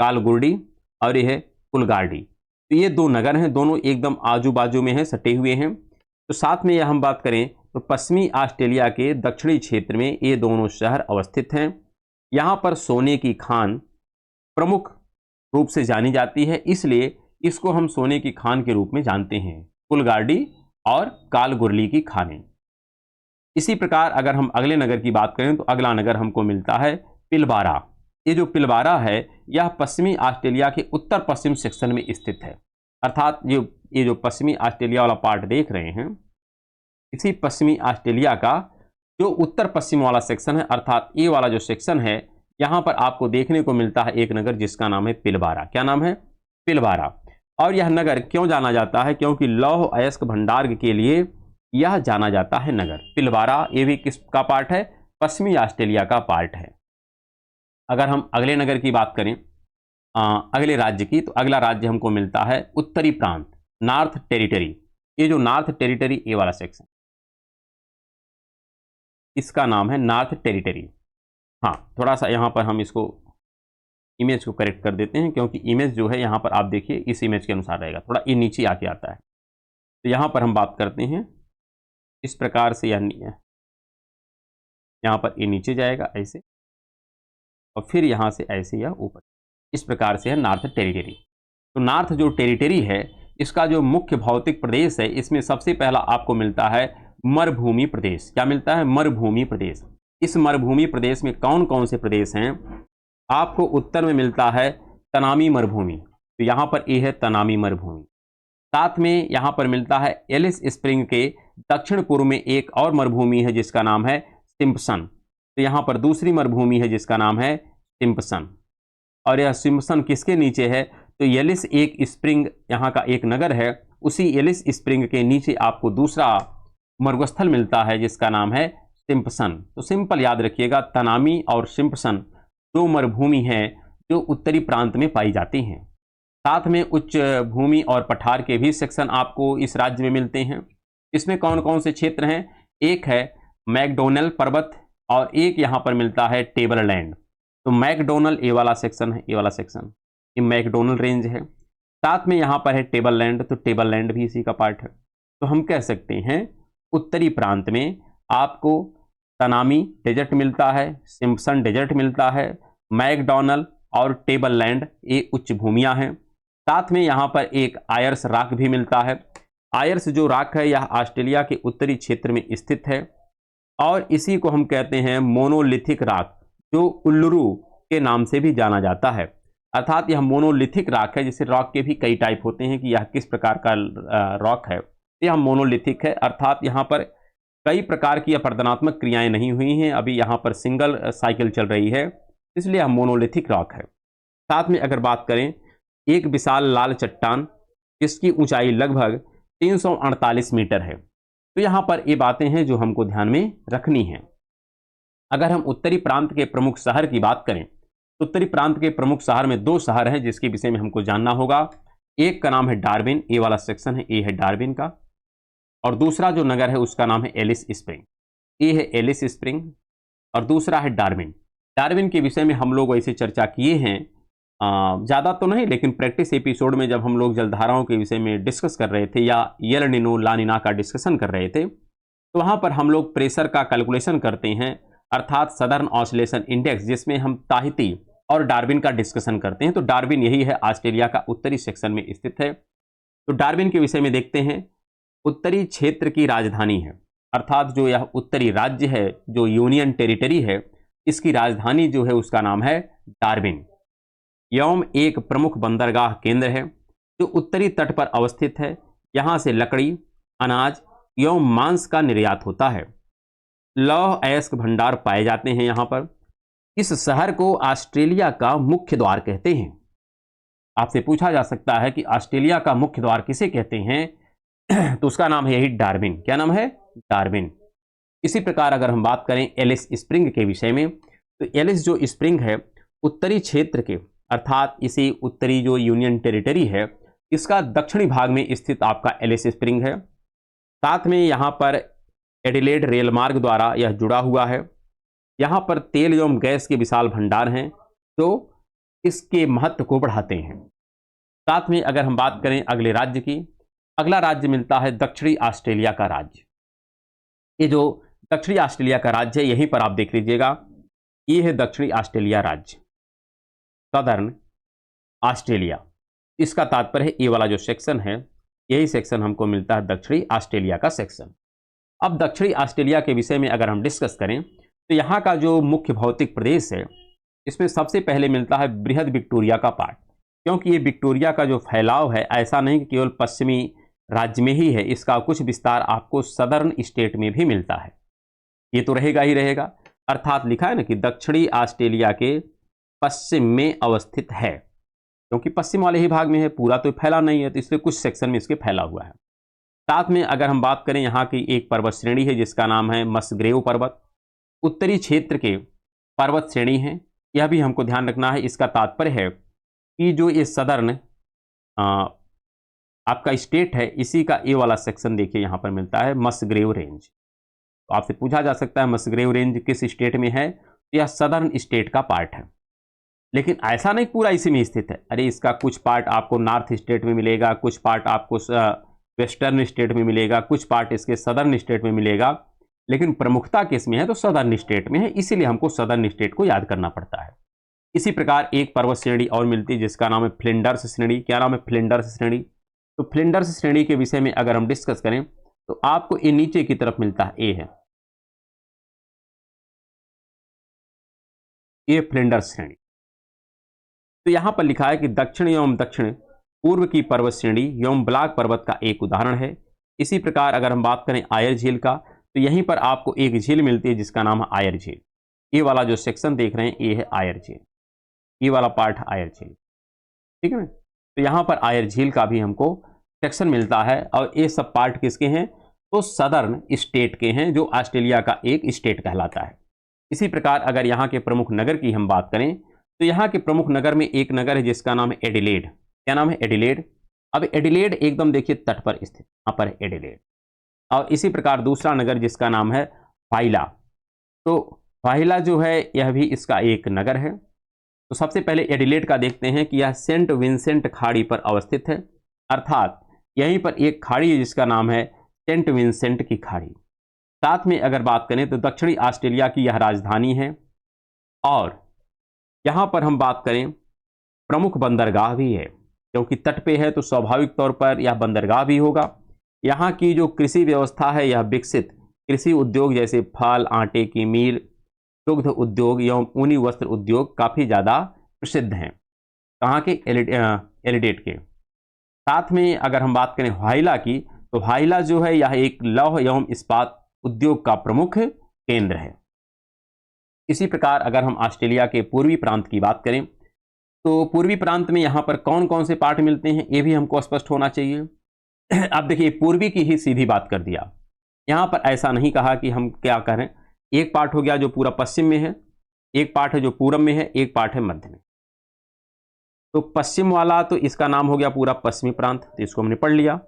कालगुरडी और ये है कुलगार्डी। तो ये दो नगर हैं, दोनों एकदम आजू बाजू में हैं, सटे हुए हैं। तो साथ में यह हम बात करें तो पश्चिमी ऑस्ट्रेलिया के दक्षिणी क्षेत्र में ये दोनों शहर अवस्थित हैं। यहाँ पर सोने की खान प्रमुख रूप से जानी जाती है, इसलिए इसको हम सोने की खान के रूप में जानते हैं, कुलगार्डी और कालगुरली की खानें। इसी प्रकार अगर हम अगले नगर की बात करें तो अगला नगर हमको मिलता है पिलबारा। ये जो पिलबारा है यह पश्चिमी ऑस्ट्रेलिया के उत्तर पश्चिम सेक्शन में स्थित है, अर्थात ये जो पश्चिमी ऑस्ट्रेलिया वाला पार्ट देख रहे हैं, इसी पश्चिमी ऑस्ट्रेलिया का जो उत्तर पश्चिम वाला सेक्शन है, अर्थात ये वाला जो सेक्शन है, यहाँ पर आपको देखने को मिलता है एक नगर जिसका नाम है पिलबारा। क्या नाम है, पिलबारा। और यह नगर क्यों जाना जाता है, क्योंकि लौह अयस्क भंडार के लिए यह जाना जाता है नगर पिलबारा। ये भी किसका पार्ट है, पश्चिमी ऑस्ट्रेलिया का पार्ट है। अगर हम अगले नगर की बात करें, अगले राज्य की, तो अगला राज्य हमको मिलता है उत्तरी प्रांत, नॉर्थ टेरिटरी। ये जो नॉर्थ टेरिटरी ए वाला सेक्शन, इसका नाम है नॉर्थ टेरिटरी। हाँ, थोड़ा सा यहाँ पर हम इसको इमेज को करेक्ट कर देते हैं, क्योंकि इमेज जो है यहाँ पर आप देखिए इस इमेज के अनुसार रहेगा, थोड़ा ये नीचे आके आता है। तो यहाँ पर हम बात करते हैं इस प्रकार से, यहाँ पर ये नीचे जाएगा ऐसे, और फिर यहाँ से ऐसे या ऊपर, इस प्रकार से है नॉर्थ टेरिटरी। तो नॉर्थ जो टेरिटरी है, इसका जो मुख्य भौतिक प्रदेश है, इसमें सबसे पहला आपको मिलता है मरुभूमि प्रदेश। क्या मिलता है, मरुभूमि प्रदेश। इस मरुभूमि प्रदेश में कौन कौन से प्रदेश हैं, आपको उत्तर में मिलता है तनामी मरुभूमि। तो यहाँ पर ये है तनामी मरुभूमि। साथ में यहाँ पर मिलता है एलिस स्प्रिंग के दक्षिण पूर्व में एक और मरुभूमि है जिसका नाम है सिम्पसन। तो यहाँ पर दूसरी मरुभूमि है जिसका नाम है सिम्पसन। और यह सिम्पसन किसके नीचे है, तो एलिस एक स्प्रिंग यहाँ का एक नगर है, उसी एलिस स्प्रिंग के नीचे आपको दूसरा मरुस्थल मिलता है जिसका नाम है सिम्पसन। तो सिंपल याद रखिएगा, तनामी और सिम्पसन दो मरुभूमि हैं जो उत्तरी प्रांत में पाई जाती हैं। साथ में उच्च भूमि और पठार के भी सेक्शन आपको इस राज्य में मिलते हैं। इसमें कौन कौन से क्षेत्र हैं, एक है मैकडोनल पर्वत और एक यहाँ पर मिलता है टेबललैंड। तो मैकडोनल ये वाला सेक्शन है, ये वाला सेक्शन ये मैकडोनल रेंज है। साथ में यहाँ पर है टेबललैंड, तो टेबललैंड भी इसी का पार्ट है। तो हम कह सकते हैं उत्तरी प्रांत में आपको तनामी डेजर्ट मिलता है, सिम्पसन डेजर्ट मिलता है, मैकडोनल और टेबललैंड ये उच्च भूमियां हैं। साथ में यहाँ पर एक आयर्स रॉक भी मिलता है। आयर्स जो रॉक है यह ऑस्ट्रेलिया के उत्तरी क्षेत्र में स्थित है और इसी को हम कहते हैं मोनोलिथिक रॉक, जो उल्लुरु के नाम से भी जाना जाता है। अर्थात यह मोनोलिथिक रॉक है, जैसे रॉक के भी कई टाइप होते हैं कि यह किस प्रकार का रॉक है, यह मोनोलिथिक है। अर्थात यहाँ पर कई प्रकार की अपरदनात्मक क्रियाएं नहीं हुई हैं, अभी यहाँ पर सिंगल साइकिल चल रही है, इसलिए यह मोनोलिथिक रॉक है। साथ में अगर बात करें एक विशाल लाल चट्टान जिसकी ऊंचाई लगभग 348 मीटर है। तो यहाँ पर ये बातें हैं जो हमको ध्यान में रखनी हैं। अगर हम उत्तरी प्रांत के प्रमुख शहर की बात करें तो उत्तरी प्रांत के प्रमुख शहर में दो शहर हैं जिसके विषय में हमको जानना होगा। एक का नाम है डार्विन, ये वाला सेक्शन है, ये है डार्विन का, और दूसरा जो नगर है उसका नाम है एलिस स्प्रिंग, ये है एलिस स्प्रिंग और दूसरा है डार्विन। डार्विन के विषय में हम लोग वैसे चर्चा किए हैं, ज़्यादा तो नहीं, लेकिन प्रैक्टिस एपिसोड में जब हम लोग जलधाराओं के विषय में डिस्कस कर रहे थे या यल निनो ला निना का डिस्कशन कर रहे थे, तो वहाँ पर हम लोग प्रेशर का कैलकुलेशन करते हैं, अर्थात सदर्न ऑसिलेशन इंडेक्स, जिसमें हम ताहिती और डार्विन का डिस्कशन करते हैं। तो डार्विन यही है, ऑस्ट्रेलिया का उत्तरी सेक्शन में स्थित है। तो डार्विन के विषय में देखते हैं, उत्तरी क्षेत्र की राजधानी है, अर्थात जो यह उत्तरी राज्य है, जो यूनियन टेरिटरी है, इसकी राजधानी जो है उसका नाम है डार्विन। यौम एक प्रमुख बंदरगाह केंद्र है जो उत्तरी तट पर अवस्थित है। यहाँ से लकड़ी, अनाज एवं मांस का निर्यात होता है। लौह अयस्क भंडार पाए जाते हैं यहाँ पर। इस शहर को ऑस्ट्रेलिया का मुख्य द्वार कहते हैं। आपसे पूछा जा सकता है कि ऑस्ट्रेलिया का मुख्य द्वार किसे कहते हैं, तो उसका नाम है यही डार्विन। क्या नाम है? डार्विन। इसी प्रकार अगर हम बात करें एलिस स्प्रिंग के विषय में, तो एलिस जो स्प्रिंग है उत्तरी क्षेत्र के, अर्थात इसी उत्तरी जो यूनियन टेरिटरी है इसका दक्षिणी भाग में स्थित आपका एलिस स्प्रिंग है। साथ में यहाँ पर एडिलेड रेल मार्ग द्वारा यह जुड़ा हुआ है। यहाँ पर तेल एवं गैस के विशाल भंडार हैं जो इसके महत्व को बढ़ाते हैं। साथ में अगर हम बात करें अगले राज्य की, अगला राज्य मिलता है दक्षिणी ऑस्ट्रेलिया का राज्य। ये जो दक्षिणी ऑस्ट्रेलिया का राज्य है यहीं पर आप देख लीजिएगा, ये है दक्षिणी ऑस्ट्रेलिया राज्य, सदर्न ऑस्ट्रेलिया। इसका तात्पर्य है ये वाला जो सेक्शन है, यही सेक्शन हमको मिलता है दक्षिणी ऑस्ट्रेलिया का सेक्शन। अब दक्षिणी ऑस्ट्रेलिया के विषय में अगर हम डिस्कस करें तो यहाँ का जो मुख्य भौतिक प्रदेश है इसमें सबसे पहले मिलता है बृहद विक्टोरिया का पार्ट, क्योंकि ये विक्टोरिया का जो फैलाव है ऐसा नहीं कि केवल पश्चिमी राज्य में ही है, इसका कुछ विस्तार आपको सदर्न स्टेट में भी मिलता है। ये तो रहेगा ही रहेगा, अर्थात लिखा है ना कि दक्षिणी ऑस्ट्रेलिया के पश्चिम में अवस्थित है, क्योंकि पश्चिम वाले ही भाग में है, पूरा तो फैला नहीं है, तो इसलिए कुछ सेक्शन में इसके फैला हुआ है। साथ में अगर हम बात करें यहाँ की एक पर्वत श्रेणी है जिसका नाम है मसग्रेव पर्वत, उत्तरी क्षेत्र के पर्वत श्रेणी है, यह भी हमको ध्यान रखना है। इसका तात्पर्य है कि जो ये सदर्न आपका स्टेट है इसी का ये वाला सेक्शन देखिए यहाँ पर मिलता है मसग्रेव रेंज। तो आपसे पूछा जा सकता है मसग्रेव रेंज किस स्टेट में है, तो यह सदर्न स्टेट का पार्ट है, लेकिन ऐसा नहीं पूरा इसी में स्थित है। अरे इसका कुछ पार्ट आपको नॉर्थ स्टेट में मिलेगा, कुछ पार्ट आपको वेस्टर्न स्टेट में मिलेगा, कुछ पार्ट इसके सदर्न स्टेट में मिलेगा, लेकिन प्रमुखता किस में है तो सदर्न स्टेट में है, इसीलिए हमको सदर्न स्टेट को याद करना पड़ता है। इसी प्रकार एक पर्वत श्रेणी और मिलती है जिसका नाम है फ्लिंडर्स श्रेणी। क्या नाम है? फ्लिंडर्स श्रेणी। तो फ्लिंडर्स श्रेणी के विषय में अगर हम डिस्कस करें तो आपको ये नीचे की तरफ मिलता है, ए है ये फ्लिंडर्स श्रेणी। तो यहां पर लिखा है कि दक्षिण एवं दक्षिण पूर्व की पर्वत श्रेणी एवं ब्लॉक पर्वत का एक उदाहरण है। इसी प्रकार अगर हम बात करें आयर झील का, तो यहीं पर आपको एक झील मिलती है जिसका नाम है आयर झील। ये वाला जो सेक्शन देख रहे हैं ये है आयर झील, ये वाला पार्ट आयर झील, ठीक है ना। तो यहाँ पर आयर झील का भी हमको सेक्शन मिलता है और ये सब पार्ट किसके हैं, तो सदर्न स्टेट के हैं, जो ऑस्ट्रेलिया का एक स्टेट कहलाता है। इसी प्रकार अगर यहाँ के प्रमुख नगर की हम बात करें तो यहाँ के प्रमुख नगर में एक नगर है जिसका नाम है एडिलेड। क्या नाम है, एडिलेड। अब एडिलेड एकदम देखिए तट पर स्थित, यहाँ पर एडिलेड। और इसी प्रकार दूसरा नगर जिसका नाम है वाइला। तो वाइला जो है यह भी इसका एक नगर है। तो सबसे पहले एडिलेड का देखते हैं कि यह सेंट विंसेंट खाड़ी पर अवस्थित है, अर्थात यहीं पर एक खाड़ी है जिसका नाम है सेंट विंसेंट की खाड़ी। साथ में अगर बात करें तो दक्षिणी ऑस्ट्रेलिया की यह राजधानी है और यहाँ पर हम बात करें प्रमुख बंदरगाह भी है, क्योंकि तट पे है तो स्वाभाविक तौर पर यह बंदरगाह भी होगा। यहाँ की जो कृषि व्यवस्था है यह विकसित कृषि उद्योग जैसे फल, आटे की मील, दुग्ध उद्योग एवं ऊनी वस्त्र उद्योग काफ़ी ज़्यादा प्रसिद्ध हैं। कहाँ के, एडिलेड के। साथ में अगर हम बात करें वाइला की, तो वाइला जो है यह एक लौह एवं इस्पात उद्योग का प्रमुख केंद्र है। इसी प्रकार अगर हम ऑस्ट्रेलिया के पूर्वी प्रांत की बात करें तो पूर्वी प्रांत में यहाँ पर कौन कौन से पार्ट मिलते हैं ये भी हमको स्पष्ट होना चाहिए। अब देखिए पूर्वी की ही सीधी बात कर दिया, यहाँ पर ऐसा नहीं कहा कि हम क्या करें। एक पार्ट हो गया जो पूरा पश्चिम में है, एक पार्ट है जो पूरब में है, एक पार्ट है मध्य में। तो पश्चिम वाला तो इसका नाम हो गया पूरा पश्चिमी प्रांत, तो इसको हमने पढ़ लिया।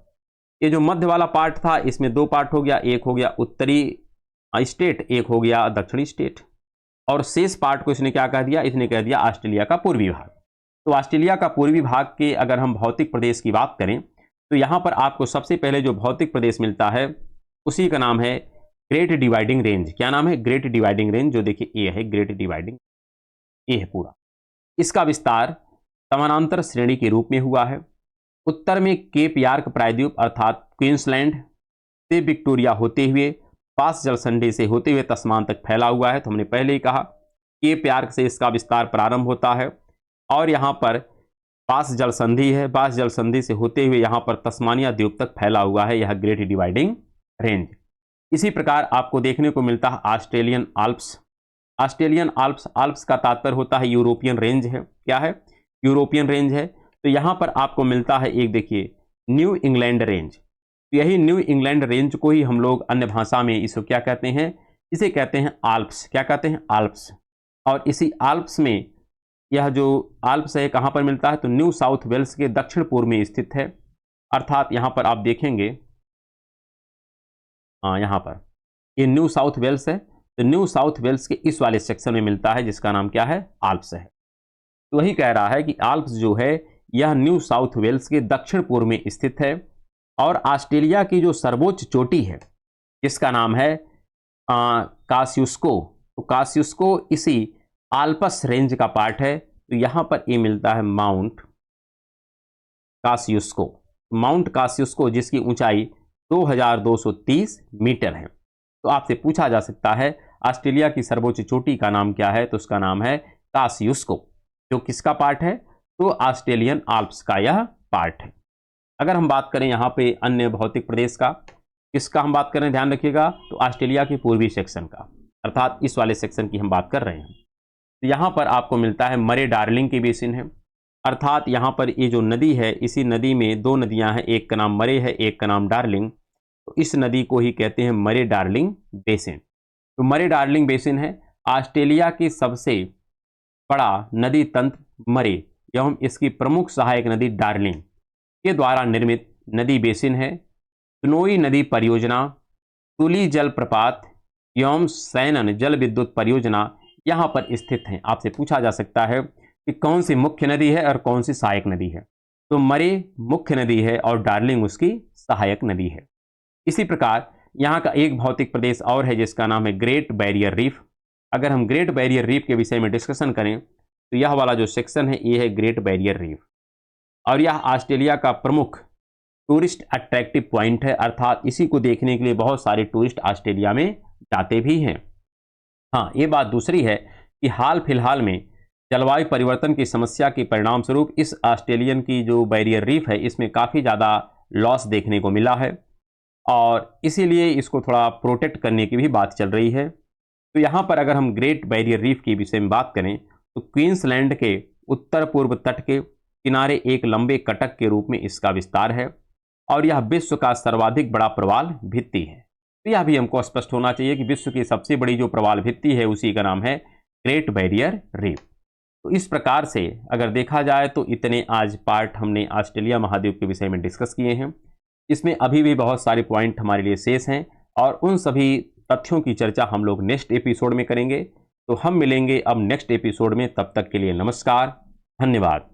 ये जो मध्य वाला पार्ट था इसमें दो पार्ट हो गया, एक हो गया उत्तरी स्टेट, एक हो गया दक्षिणी स्टेट। और शेष पार्ट को इसने क्या कह दिया, इसने कह दिया ऑस्ट्रेलिया का पूर्वी भाग। तो ऑस्ट्रेलिया का पूर्वी भाग के अगर हम भौतिक प्रदेश की बात करें तो यहाँ पर आपको सबसे पहले जो भौतिक प्रदेश मिलता है उसी का नाम है ग्रेट डिवाइडिंग रेंज। क्या नाम है, ग्रेट डिवाइडिंग रेंज। जो देखिए ये है ग्रेट डिवाइडिंग, ये है पूरा। इसका विस्तार समानांतर श्रेणी के रूप में हुआ है। उत्तर में केप यार्क प्रायद्वीप अर्थात क्वींसलैंड से विक्टोरिया होते हुए पास जल संधि से होते हुए तस्मान तक फैला हुआ है। तो हमने पहले ही कहा केप यार्क से इसका विस्तार प्रारंभ होता है और यहाँ पर पास जल संधि है, पास जल संधि से होते हुए यहाँ पर तस्मानिया द्वीप तक फैला हुआ है यह ग्रेट डिवाइडिंग रेंज। इसी प्रकार आपको देखने को मिलता है Australian Alps. Australian Alps, Alps का तात्पर्य होता है यूरोपियन रेंज है। क्या है, यूरोपियन रेंज है। तो यहाँ पर आपको मिलता है एक देखिए न्यू इंग्लैंड रेंज। यही न्यू इंग्लैंड रेंज को ही हम लोग अन्य भाषा में इसको क्या कहते हैं, इसे कहते हैं आल्प्स। क्या कहते हैं, आल्प्स। और इसी आल्प्स में यह जो आल्प्स है कहाँ पर मिलता है, तो न्यू साउथ वेल्स के दक्षिण पूर्व में स्थित है। अर्थात यहाँ पर आप देखेंगे, हाँ यहाँ पर ये न्यू साउथ वेल्स है, तो न्यू साउथ वेल्स के इस वाले सेक्शन में मिलता है जिसका नाम क्या है, आल्प्स है। तो वही कह रहा है कि आल्प्स जो है यह न्यू साउथ वेल्स के दक्षिण पूर्व में स्थित है। और ऑस्ट्रेलिया की जो सर्वोच्च चोटी है जिसका नाम है कासियुस्को, तो कासियुस्को इसी आल्प्स रेंज का पार्ट है। तो यहाँ पर ये मिलता है माउंट कासियुस्को, माउंट कासियुस्को जिसकी ऊंचाई 2230 मीटर है। तो आपसे पूछा जा सकता है ऑस्ट्रेलिया की सर्वोच्च चोटी का नाम क्या है, तो उसका नाम है कासियुस्को, जो किसका पार्ट है, तो ऑस्ट्रेलियन आल्प्स का यह पार्ट है। अगर हम बात करें यहाँ पे अन्य भौतिक प्रदेश का, किसका हम बात करें ध्यान रखिएगा, तो ऑस्ट्रेलिया के पूर्वी सेक्शन का, अर्थात इस वाले सेक्शन की हम बात कर रहे हैं। तो यहाँ पर आपको मिलता है मरे डार्लिंग की बेसिन है। अर्थात यहाँ पर ये जो नदी है इसी नदी में दो नदियाँ हैं, एक का नाम मरे है, एक का नाम डार्लिंग। तो इस नदी को ही कहते हैं मरे डार्लिंग बेसिन। तो मरे डार्लिंग बेसिन है ऑस्ट्रेलिया की सबसे बड़ा नदी तंत्र मरे एवं इसकी प्रमुख सहायक नदी डार्लिंग के द्वारा निर्मित नदी बेसिन है। स्नोई नदी परियोजना, तुली जल प्रपात एवं सैनन जल विद्युत परियोजना यहाँ पर स्थित हैं। आपसे पूछा जा सकता है कि कौन सी मुख्य नदी है और कौन सी सहायक नदी है, तो मरे मुख्य नदी है और डार्लिंग उसकी सहायक नदी है। इसी प्रकार यहाँ का एक भौतिक प्रदेश और है जिसका नाम है ग्रेट बैरियर रीफ। अगर हम ग्रेट बैरियर रीफ के विषय में डिस्कशन करें तो यह वाला जो सेक्शन है ये है ग्रेट बैरियर रीफ और यह ऑस्ट्रेलिया का प्रमुख टूरिस्ट अट्रैक्टिव पॉइंट है। अर्थात इसी को देखने के लिए बहुत सारे टूरिस्ट ऑस्ट्रेलिया में जाते भी हैं। हाँ, ये बात दूसरी है कि हाल फिलहाल में जलवायु परिवर्तन की समस्या के परिणाम स्वरूप इस ऑस्ट्रेलियन की जो बैरियर रीफ है इसमें काफ़ी ज़्यादा लॉस देखने को मिला है और इसीलिए इसको थोड़ा प्रोटेक्ट करने की भी बात चल रही है। तो यहाँ पर अगर हम ग्रेट बैरियर रीफ के विषय में बात करें तो क्वींसलैंड के उत्तर पूर्व तट के किनारे एक लंबे कटक के रूप में इसका विस्तार है और यह विश्व का सर्वाधिक बड़ा प्रवाल भित्ति है। तो यह भी हमको स्पष्ट होना चाहिए कि विश्व की सबसे बड़ी जो प्रवाल भित्ति है उसी का नाम है ग्रेट बैरियर रीफ। तो इस प्रकार से अगर देखा जाए तो इतने आज पार्ट हमने ऑस्ट्रेलिया महाद्वीप के विषय में डिस्कस किए हैं। इसमें अभी भी बहुत सारे पॉइंट हमारे लिए शेष हैं और उन सभी तथ्यों की चर्चा हम लोग नेक्स्ट एपिसोड में करेंगे। तो हम मिलेंगे अब नेक्स्ट एपिसोड में, तब तक के लिए नमस्कार, धन्यवाद।